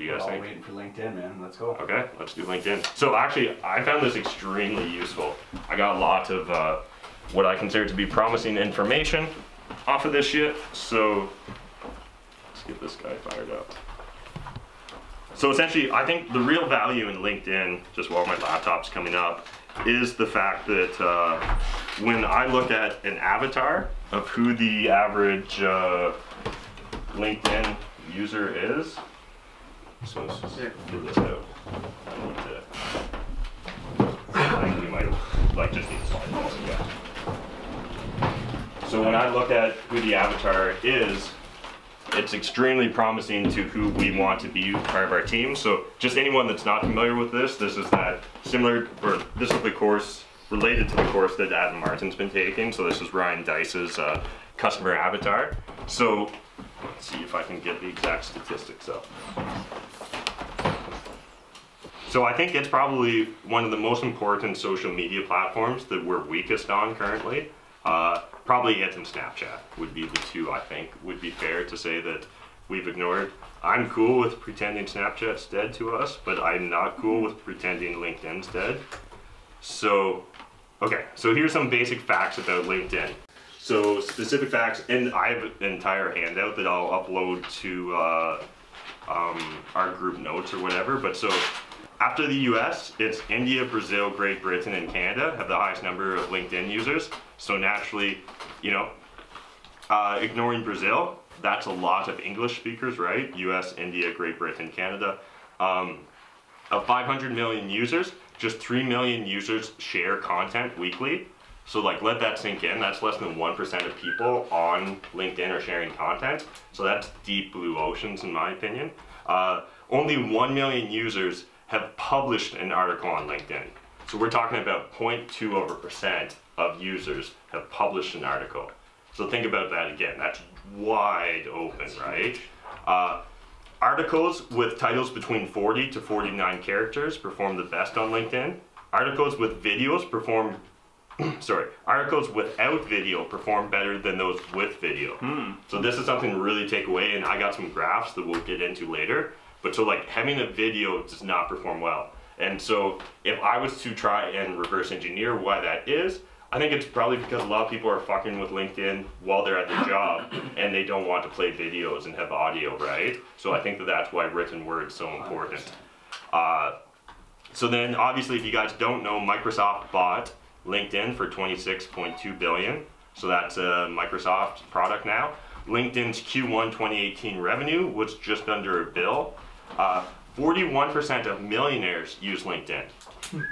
do you guys think? I'm waiting for LinkedIn, man. Let's go. Okay, let's do LinkedIn. So actually, I found this extremely useful. I got a lot of what I consider to be promising information off of this shit. So let's get this guy fired up. So essentially, I think the real value in LinkedIn, just while my laptop's coming up, is the fact that when I look at an avatar of who the average LinkedIn user is, so let's just figure this out. I need to, I think we might just need to slide this, yeah. So when I look at who the avatar is, it's extremely promising to who we want to be part of our team. So just anyone that's not familiar with this, this is that similar, or this is the course related to the course that Adam Martin's been taking. So this is Ryan Dice's customer avatar. So let's see if I can get the exact statistics up. So I think it's probably one of the most important social media platforms that we're weakest on currently. Probably it and Snapchat would be the two I think would be fair to say that we've ignored. I'm cool with pretending Snapchat's dead to us, but I'm not cool with pretending LinkedIn's dead. So, okay, so here's some basic facts about LinkedIn. So specific facts, and I have an entire handout that I'll upload to our group notes or whatever, but so after the US, it's India, Brazil, Great Britain, and Canada have the highest number of LinkedIn users. So naturally, you know, ignoring Brazil, that's a lot of English speakers, right? US, India, Great Britain, Canada. Of 500 million users, just 3 million users share content weekly. So like, let that sink in. That's less than 1% of people on LinkedIn are sharing content. So that's deep blue oceans in my opinion. Only 1 million users have published an article on LinkedIn. So we're talking about 0.2% of users have published an article. So think about that again, that's wide open, right? Articles with titles between 40 to 49 characters perform the best on LinkedIn. Articles with videos perform, articles without video perform better than those with video. So this is something to really take away, and I got some graphs that we'll get into later. But so like having a video does not perform well. And so if I was to try and reverse engineer why that is, I think it's probably because a lot of people are fucking with LinkedIn while they're at their job and they don't want to play videos and have audio, right? So I think that that's why written word is so important. So then obviously if you guys don't know, Microsoft bought LinkedIn for $26.2 billion. So that's a Microsoft product now. LinkedIn's Q1 2018 revenue was just under $1 billion. 41% of millionaires use LinkedIn.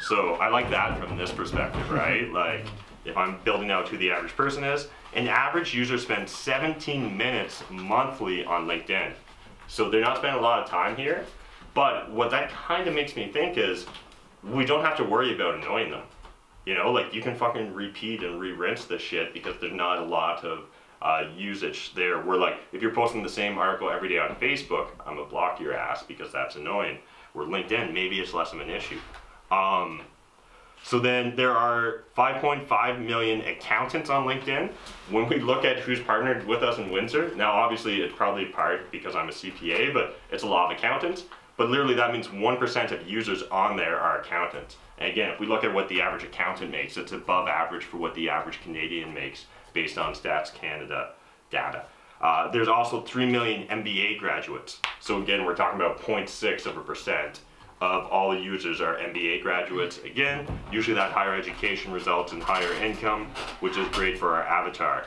So I like that from this perspective, right? Like if I'm building out who the average person is, an average user spends 17 minutes monthly on LinkedIn. So they're not spending a lot of time here, but what that kind of makes me think is we don't have to worry about annoying them. You know, like you can fucking repeat and re-rinse this shit because there's not a lot of usage there. Where like if you're posting the same article every day on Facebook, I'm gonna block your ass because that's annoying. Where LinkedIn, maybe it's less of an issue. So then there are 5.5 million accountants on LinkedIn. When we look at who's partnered with us in Windsor, now obviously it's probably part because I'm a CPA, but it's a lot of accountants. But literally that means 1% of users on there are accountants. And again, if we look at what the average accountant makes, it's above average for what the average Canadian makes based on Stats Canada data. There's also 3 million MBA graduates. So again, we're talking about 0.6% of all users are MBA graduates. Again, usually that higher education results in higher income, which is great for our avatar.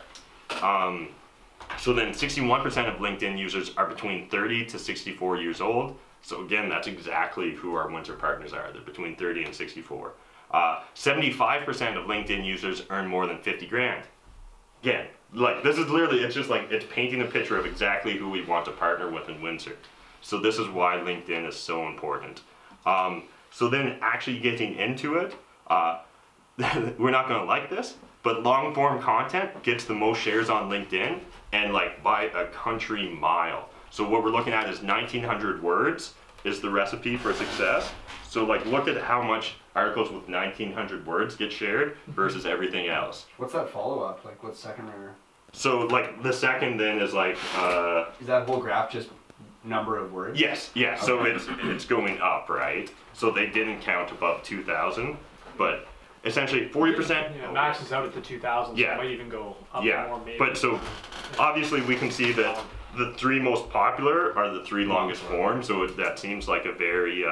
So then 61% of LinkedIn users are between 30 to 64 years old. So again, that's exactly who our winter partners are. They're between 30 and 64. 75% of LinkedIn users earn more than 50 grand. Again, like this is literally, it's just like, it's painting a picture of exactly who we want to partner with in Windsor. So this is why LinkedIn is so important. So then actually getting into it, we're not gonna like this, but long form content gets the most shares on LinkedIn and like by a country mile. So what we're looking at is 1900 words is the recipe for success. So like look at how much articles with 1900 words get shared versus everything else. What's that follow-up? Like what's second or? So like the second then is like... is that whole graph just number of words? Yes, yeah. Okay. So it's going up, right? So they didn't count above 2,000, but essentially 40%. Yeah, maxes out at the 2,000. So Yeah. it might even go up Yeah, more. Maybe. but so obviously we can see that the 3 most popular are the 3 longest forms. So that seems like a very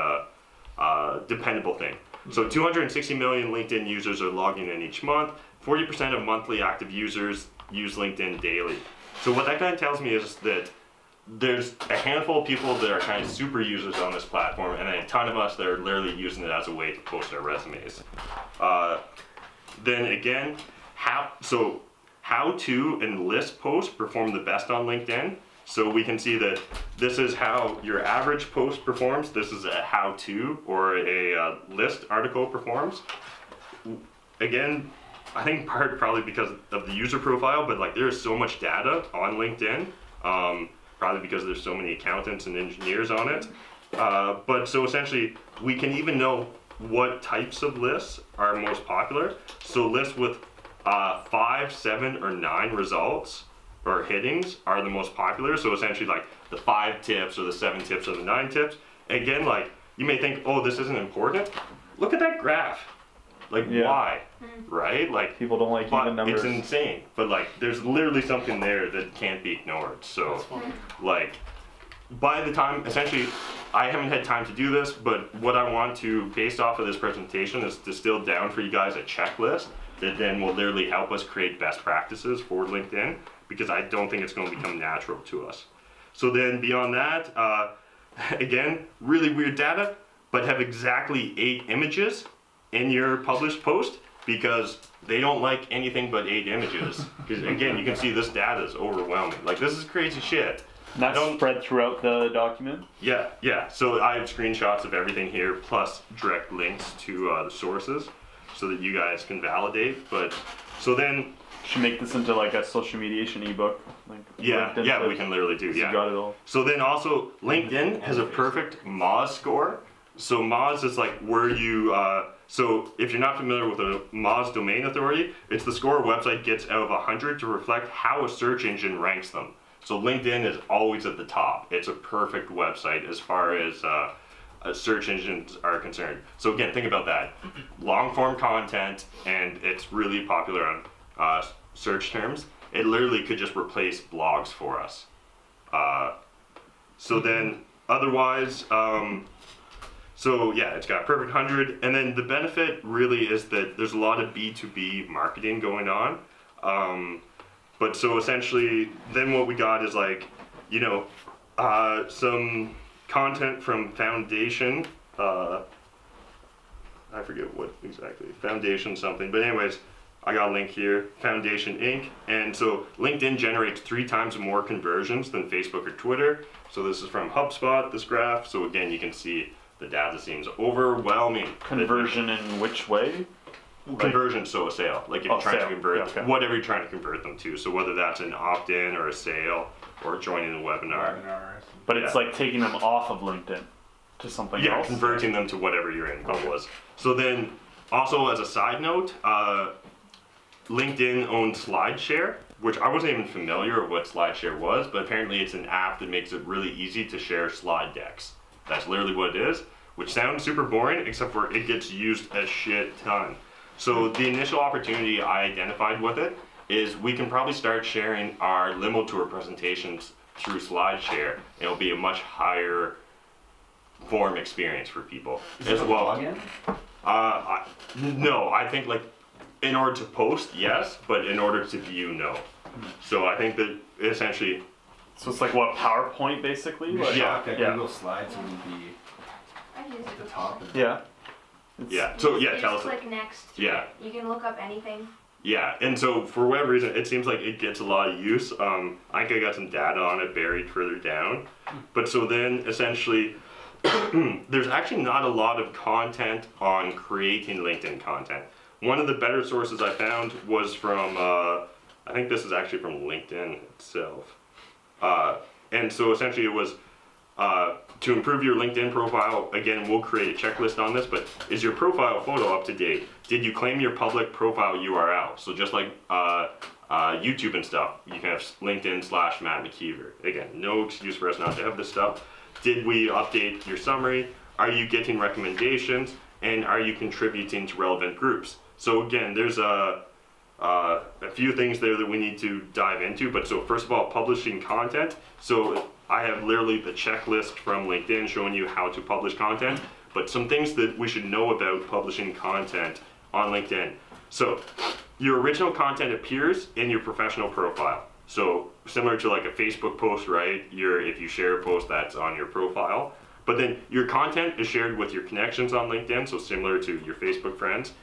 dependable thing. So 260 million LinkedIn users are logging in each month. 40% of monthly active users use LinkedIn daily. So what that kind of tells me is that there's a handful of people that are kind of super users on this platform, and then a ton of us that are literally using it as a way to post our resumes. Then again, how to and list posts perform the best on LinkedIn. So we can see that this is how your average post performs. This is a how-to or a list article performs. Again, I think probably because of the user profile, but like there's so much data on LinkedIn, probably because there's so many accountants and engineers on it. But so essentially, we can even know what types of lists are most popular. So lists with 5, 7, or 9 results or headings are the most popular. So essentially like the 5 tips or the 7 tips or the 9 tips. Again, like you may think, oh, this isn't important. Look at that graph. Like why, right? Like people don't like even numbers. It's insane, but like there's literally something there that can't be ignored. So like by the time, essentially, I haven't had time to do this, but what I want to, based off of this presentation, is distill down for you guys a checklist that then will literally help us create best practices for LinkedIn, because I don't think it's going to become natural to us. So then beyond that, again, really weird data, but have exactly 8 images in your published post, because they don't like anything but 8 images. Because again, you can see this data is overwhelming. Like this is crazy shit. And that's spread throughout the document? Yeah, yeah. So I have screenshots of everything here, plus direct links to the sources, so that you guys can validate. But so then should make this into like a social mediation ebook. Like yeah, yeah, we can literally do. Yeah, you got it all. So then also LinkedIn has a perfect Moz score. So Moz is like where you. So if you're not familiar with a Moz domain authority, it's the score a website gets out of 100 to reflect how a search engine ranks them. So LinkedIn is always at the top. It's a perfect website as far as search engines are concerned. So again, think about that. Long form content, and it's really popular on search terms. It literally could just replace blogs for us. So then otherwise, so yeah, it's got perfect 100, and then the benefit really is that there's a lot of B2B marketing going on. But so essentially, then what we got is like, you know, some content from Foundation. I forget what exactly, Foundation something. But anyways, I got a link here, Foundation Inc. And so LinkedIn generates 3 times more conversions than Facebook or Twitter. So this is from HubSpot, this graph. So again, you can see the data seems overwhelming. Conversion in which way? Conversion, so a sale. Like if you're trying to convert, okay. whatever you're trying to convert them to. So whether that's an opt-in or a sale or joining the webinar. But it's like taking them off of LinkedIn to something else? Yeah, converting them to whatever your end goal was. So then, also as a side note, LinkedIn owns SlideShare, which I wasn't even familiar with what SlideShare was, but apparently it's an app that makes it really easy to share slide decks. That's literally what it is, which sounds super boring, except for it gets used a shit ton. So the initial opportunity I identified with it is we can probably start sharing our limo tour presentations through SlideShare, and it'll be a much higher form experience for people as well. No, I think like in order to post, yes, but in order to view, no. So I think that essentially. So it's like what, PowerPoint basically? Like, yeah. Google Slides would be at the top. Yeah. Yeah. So yeah, tell us. Click next. Yeah. You can look up anything. Yeah, and so for whatever reason, it seems like it gets a lot of use. I think I got some data on it buried further down. But so then essentially, there's actually not a lot of content on creating LinkedIn content. One of the better sources I found was from, I think this is actually from LinkedIn itself. And so essentially it was To improve your LinkedIn profile, again, we'll create a checklist on this, but is your profile photo up to date? Did you claim your public profile URL? So just like YouTube and stuff, you can have LinkedIn/MattMcKeever. Again, no excuse for us not to have this stuff. Did we update your summary? Are you getting recommendations? And are you contributing to relevant groups? So again, there's a few things there that we need to dive into. But so first of all, publishing content. So I have literally the checklist from LinkedIn showing you how to publish content, but some things that we should know about publishing content on LinkedIn. So your original content appears in your professional profile. So similar to like a Facebook post, right? If you share a post, that's on your profile. But then your content is shared with your connections on LinkedIn, so similar to your Facebook friends.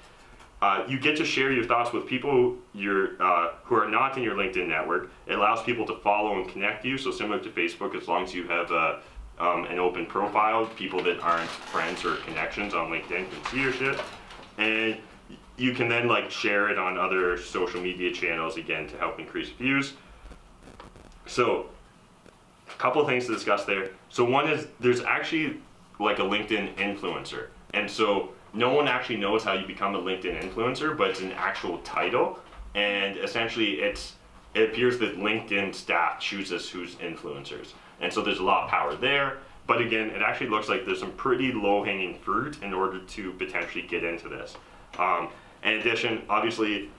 You get to share your thoughts with people who are not in your LinkedIn network. It allows people to follow and connect you, so similar to Facebook, as long as you have an open profile, people that aren't friends or connections on LinkedIn can see your shit. And you can then like share it on other social media channels, again, to help increase views. So a couple of things to discuss there. So one is there's actually like a LinkedIn influencer. And so no one actually knows how you become a LinkedIn influencer, but it's an actual title. And essentially it appears that LinkedIn staff chooses who's influencers. And so there's a lot of power there. But again, it actually looks like there's some pretty low-hanging fruit in order to potentially get into this. In addition, obviously,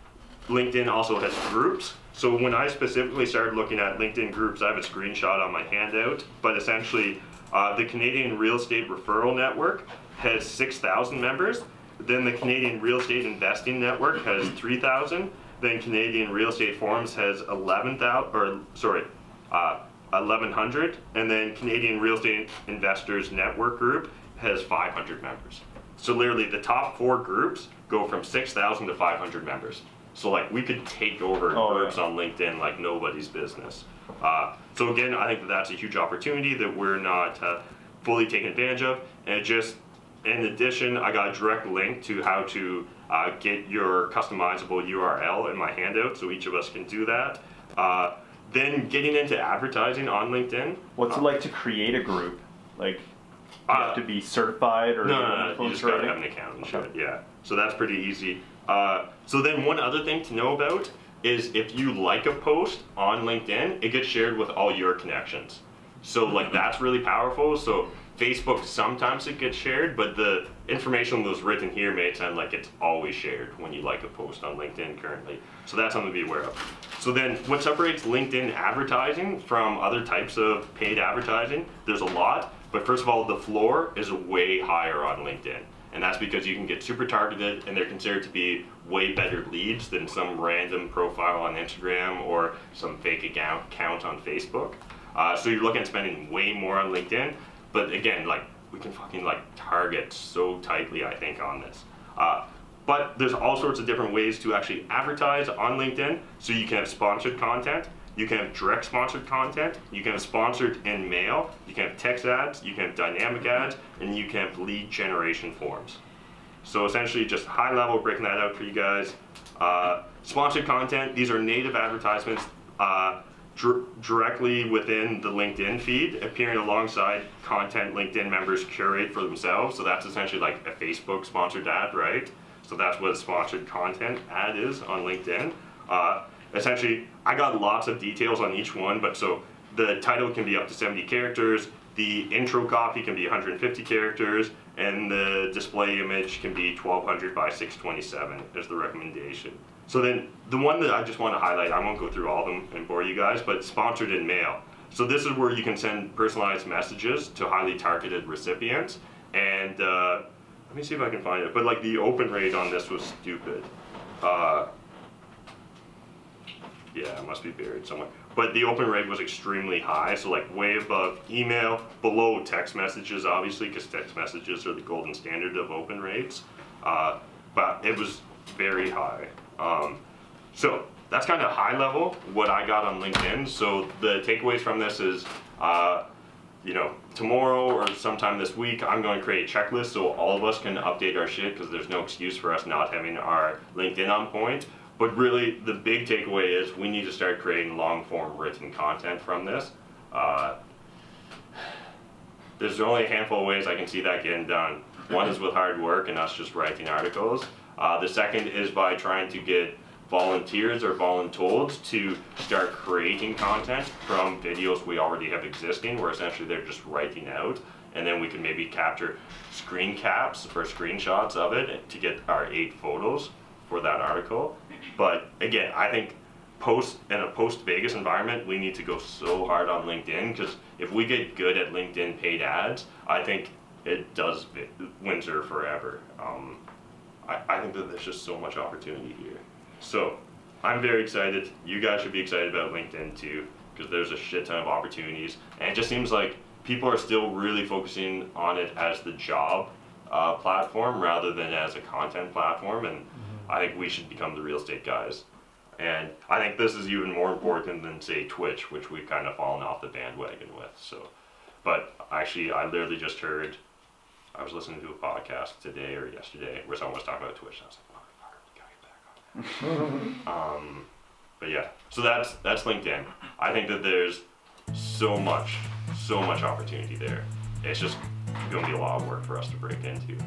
LinkedIn also has groups. So when I specifically started looking at LinkedIn groups, I have a screenshot on my handout, but essentially the Canadian Real Estate Referral Network has 6,000 members. Then the Canadian Real Estate Investing Network has 3,000. Then Canadian Real Estate Forums has 1,100. And then Canadian Real Estate Investors Network Group has 500 members. So literally the top 4 groups go from 6,000 to 500 members. So like we could take over groups on LinkedIn like nobody's business. So again, I think that's a huge opportunity that we're not fully taking advantage of. And in addition, I got a direct link to how to get your customizable URL in my handout, so each of us can do that. Then getting into advertising on LinkedIn. What's it like to create a group? Like, you have to be certified or no, you just gotta have an account and shit. Yeah, so that's pretty easy. So then one other thing to know about is if you like a post on LinkedIn, it gets shared with all your connections. So like that's really powerful. So Facebook, sometimes it gets shared, but the information that was written here may sound like it's always shared when you like a post on LinkedIn currently. So that's something to be aware of. So then what separates LinkedIn advertising from other types of paid advertising? There's a lot, but first of all, the floor is way higher on LinkedIn. And that's because you can get super targeted and they're considered to be way better leads than some random profile on Instagram or some fake account on Facebook. So you're looking at spending way more on LinkedIn. But again, like we can fucking like target so tightly, I think, on this. But there's all sorts of different ways to actually advertise on LinkedIn. So you can have sponsored content, you can have direct sponsored content, you can have sponsored in mail, you can have text ads, you can have dynamic ads, and you can have lead generation forms. So essentially just high level, breaking that out for you guys. Sponsored content, these are native advertisements directly within the LinkedIn feed, appearing alongside content LinkedIn members curate for themselves. So that's essentially like a Facebook sponsored ad, right? So that's what a sponsored content ad is on LinkedIn. Essentially, I got lots of details on each one, but so the title can be up to 70 characters, the intro copy can be 150 characters, and the display image can be 1200 by 627 as the recommendation. So then the one that I just want to highlight, I won't go through all of them and bore you guys, but sponsored in mail. So this is where you can send personalized messages to highly targeted recipients. And let me see if I can find it. But like the open rate on this was stupid. Yeah, it must be buried somewhere. But the open rate was extremely high, so like way above email, below text messages, obviously, because text messages are the golden standard of open rates. But it was very high. So that's kind of high level what I got on LinkedIn. So the takeaways from this is, you know, tomorrow or sometime this week, I'm going to create a checklist so all of us can update our shit, because there's no excuse for us not having our LinkedIn on point. But really, the big takeaway is we need to start creating long-form written content from this. there's only a handful of ways I can see that getting done. One is with hard work and us just writing articles. The second is by trying to get volunteers or voluntold to start creating content from videos we already have existing, where essentially they're just writing out, and then we can maybe capture screen caps or screenshots of it to get our 8 photos for that article. But again, I think in a post-Vegas environment, we need to go so hard on LinkedIn, because if we get good at LinkedIn paid ads, I think it does Windsor forever. I think that there's just so much opportunity here. So I'm very excited. You guys should be excited about LinkedIn too, because there's a shit ton of opportunities, and it just seems like people are still really focusing on it as the job platform rather than as a content platform, and I think we should become the real estate guys. And I think this is even more important than, say, Twitch, which we've kind of fallen off the bandwagon with. So, but actually, I literally just heard, I was listening to a podcast today or yesterday where someone was talking about Twitch, and I was like, motherfucker, we gotta get back on it. But yeah, so that's LinkedIn. I think that there's so much opportunity there. It's just gonna be a lot of work for us to break into.